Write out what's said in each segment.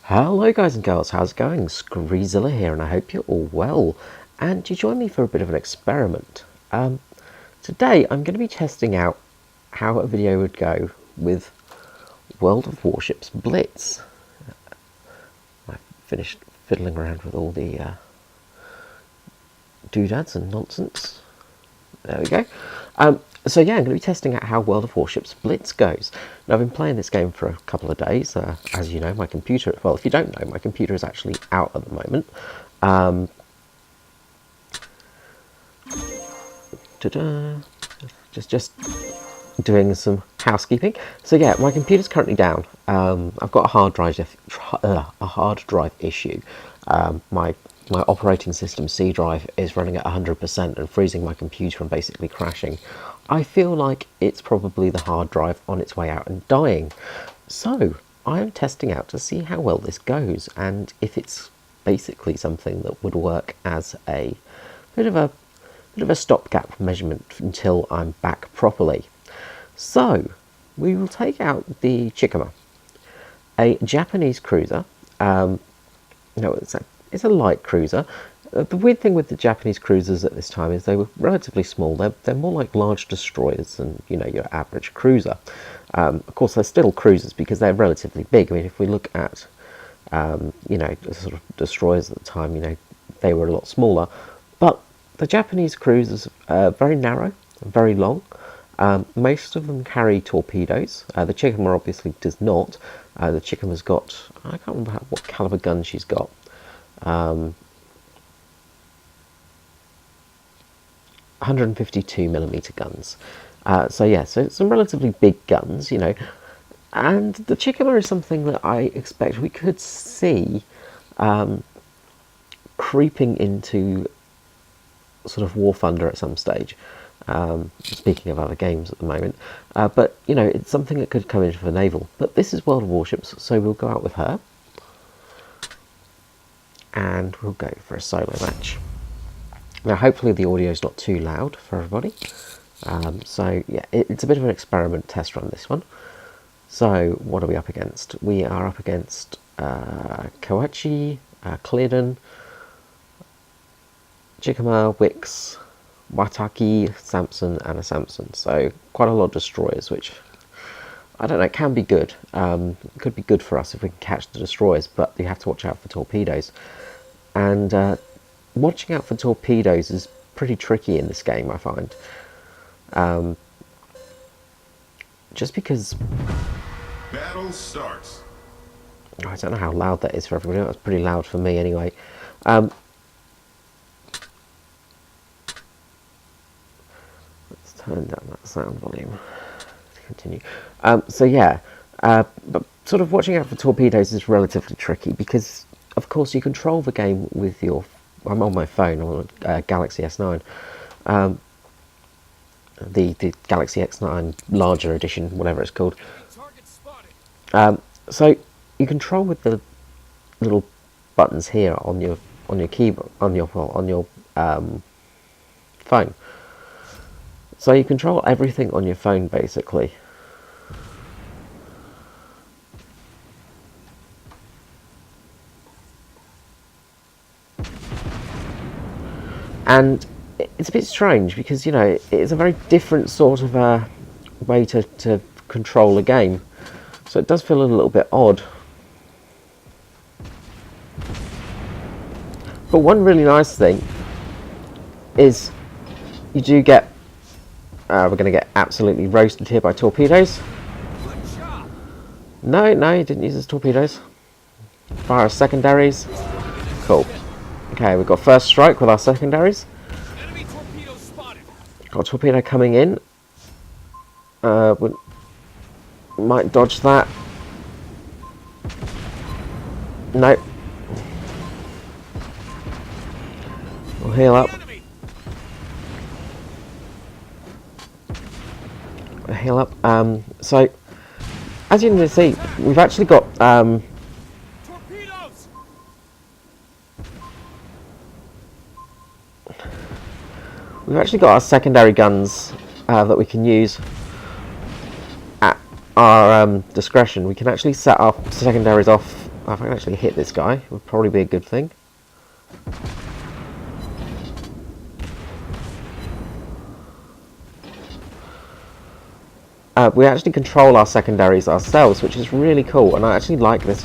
Hello guys and girls, how's it going? Skreezilla here and I hope you're all well. And you join me for a bit of an experiment. Today I'm going to be testing out how a video would go with World of Warships Blitz. I've finished fiddling around with all the doodads and nonsense. There we go. So yeah, I'm going to be testing out how World of Warships Blitz goes. Now I've been playing this game for a couple of days. As you know, my computer, well if you don't know, my computer is actually out at the moment. Just doing some housekeeping. So yeah, my computer's currently down. I've got a hard drive issue. My operating system C drive is running at 100% and freezing my computer and basically crashing. I feel like it's probably the hard drive on its way out and dying. So I am testing out to see how well this goes and if it's basically something that would work as a bit of a stopgap measurement until I'm back properly. So we will take out the Chikama, a Japanese cruiser. It's a light cruiser. The weird thing with the Japanese cruisers at this time is they were relatively small. They're more like large destroyers than, you know, your average cruiser. Of course, they're still cruisers because they're relatively big. I mean, if we look at, you know, the sort of destroyers at the time, you know, they were a lot smaller. But the Japanese cruisers are very narrow, very long. Most of them carry torpedoes. The Chikama obviously does not. The Chikama's got, I can't remember what caliber gun she's got. 152mm guns. So yeah, so some relatively big guns, you know. And the Chikama is something that I expect we could see creeping into sort of War Thunder at some stage. Speaking of other games at the moment, but you know, it's something that could come into the naval. But this is World of Warships, so we'll go out with her and we'll go for a solo match. Now hopefully the audio is not too loud for everybody. So yeah, it's a bit of an experiment test run, this one. So what are we up against? We are up against Kawachi, Cleardon, Chikama, Wix, Wataki, Samson and a Samson. So quite a lot of destroyers, which I don't know, can be good. Could be good for us if we can catch the destroyers, but you have to watch out for torpedoes. And watching out for torpedoes is pretty tricky in this game, I find. Just because... Battle starts. I don't know how loud that is for everybody. That's pretty loud for me anyway. Let's turn down that sound volume to continue. So yeah, but sort of watching out for torpedoes is relatively tricky because, of course, you control the game with your... I'm on my phone, I'm on a Galaxy S9. The Galaxy X9 larger edition, whatever it's called. So you control with the little buttons here on your keyboard, on your phone. So you control everything on your phone basically. And it's a bit strange because, you know, it's a very different sort of way to control a game. So it does feel a little bit odd. But one really nice thing is you do get... we're going to get absolutely roasted here by torpedoes. No, he didn't use his torpedoes. Fire secondaries. Cool. Okay, we've got first strike with our secondaries. Got a torpedo coming in. We might dodge that. Nope. We'll heal up. We'll heal up. So, as you can see, we've actually got... We've actually got our secondary guns that we can use at our discretion. We can actually set our secondaries off Well, if I can actually hit this guy, it would probably be a good thing. We actually control our secondaries ourselves, which is really cool, and I actually like this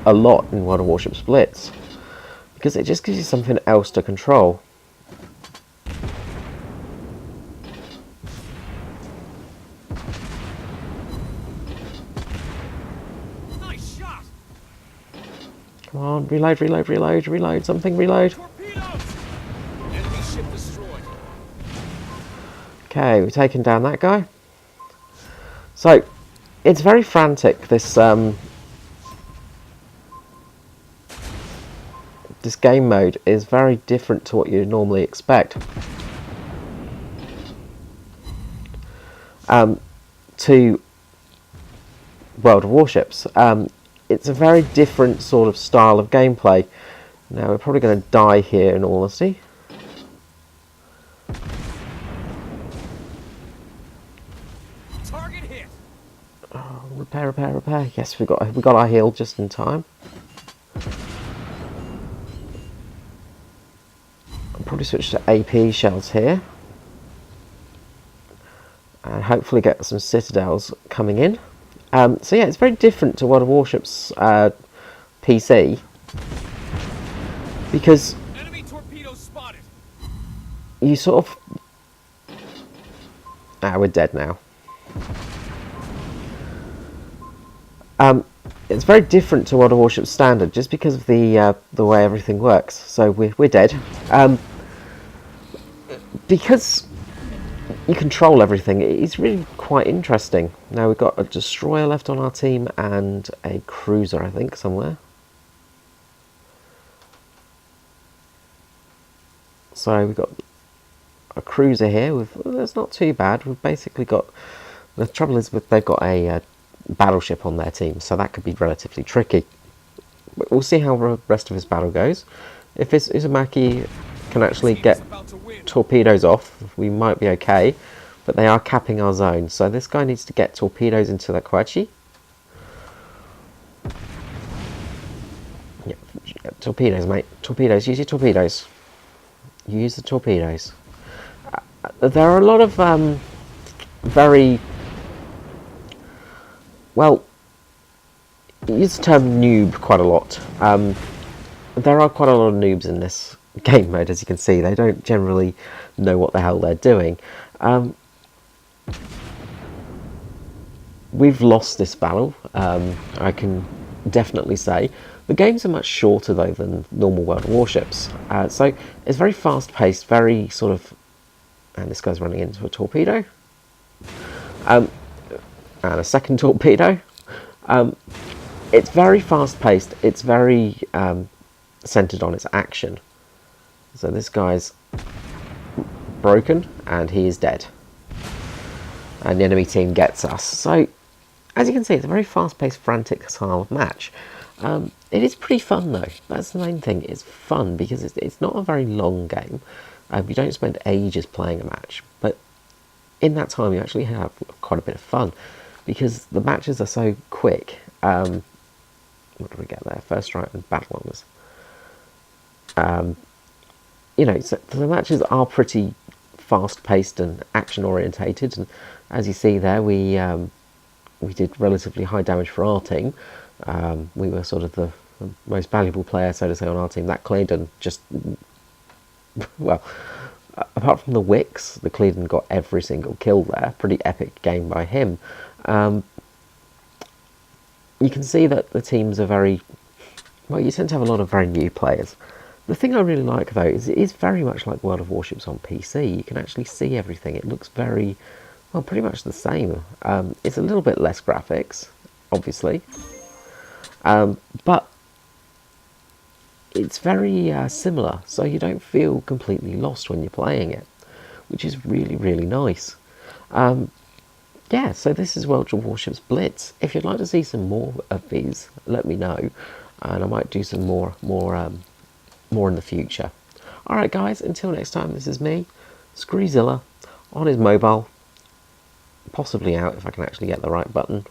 a lot in World of Warships Blitz, because it just gives you something else to control. Nice shot. Come on, reload, reload, reload, reload, something, reload. Torpedoes. Enemy ship destroyed. Okay, we've taken down that guy. So, it's very frantic, this this game mode is very different to what you normally expect. To World of Warships. It's a very different sort of style of gameplay. Now, we're probably going to die here, in all honesty. Target hit. Oh, repair, repair, repair. Yes, we got our heal just in time. I'll probably switch to AP shells here, and hopefully get some citadels coming in. So yeah, it's very different to World of Warships PC, because Enemy torpedoes spotted. you sort of... we're dead now. It's very different to World of Warships Standard, just because of the way everything works. So we're dead. Because you control everything, it's really quite interesting. Now we've got a destroyer left on our team and a cruiser, I think, somewhere. So we've got a cruiser here. That's not too bad. We've basically got... The trouble is they've got a battleship on their team, so that could be relatively tricky. But we'll see how the rest of his battle goes. If Uzumaki can actually get torpedoes off, we might be okay, but they are capping our zone, so this guy needs to get torpedoes into the Koichi. Yeah, torpedoes, mate. Torpedoes. Use your torpedoes. Use the torpedoes. There are a lot of very... Well, use the term noob quite a lot. There are quite a lot of noobs in this game mode, as you can see. They don't generally know what the hell they're doing. We've lost this battle, I can definitely say. The games are much shorter, though, than normal World of Warships. So it's very fast-paced, very sort of... And this guy's running into a torpedo. And a second torpedo. It's very fast-paced. It's very centered on its action. So this guy's broken, and he is dead. And the enemy team gets us. So, as you can see, it's a very fast-paced, frantic style of match. It is pretty fun, though. That's the main thing. It's fun because it's not a very long game. You don't spend ages playing a match, but in that time you actually have quite a bit of fun because the matches are so quick. What do we get there? First strike and battle honours. You know, so the matches are pretty fast-paced and action-orientated, and as you see there, we did relatively high damage for our team. We were sort of the most valuable player, so to say, on our team. That Clayton just... Well, apart from the Wicks, the Clayton got every single kill there. Pretty epic game by him. You can see that the teams are very... Well, you tend to have a lot of very new players. The thing I really like, though, is it is very much like World of Warships on PC. You can actually see everything. It looks very... Well, pretty much the same. It's a little bit less graphics, obviously. But it's very similar, so you don't feel completely lost when you're playing it, which is really, really nice. Yeah, so this is World of Warships Blitz. If you'd like to see some more of these, let me know, and I might do some more in the future. Alright guys, until next time, this is me, Skreezilla, on his mobile, possibly out if I can actually get the right button.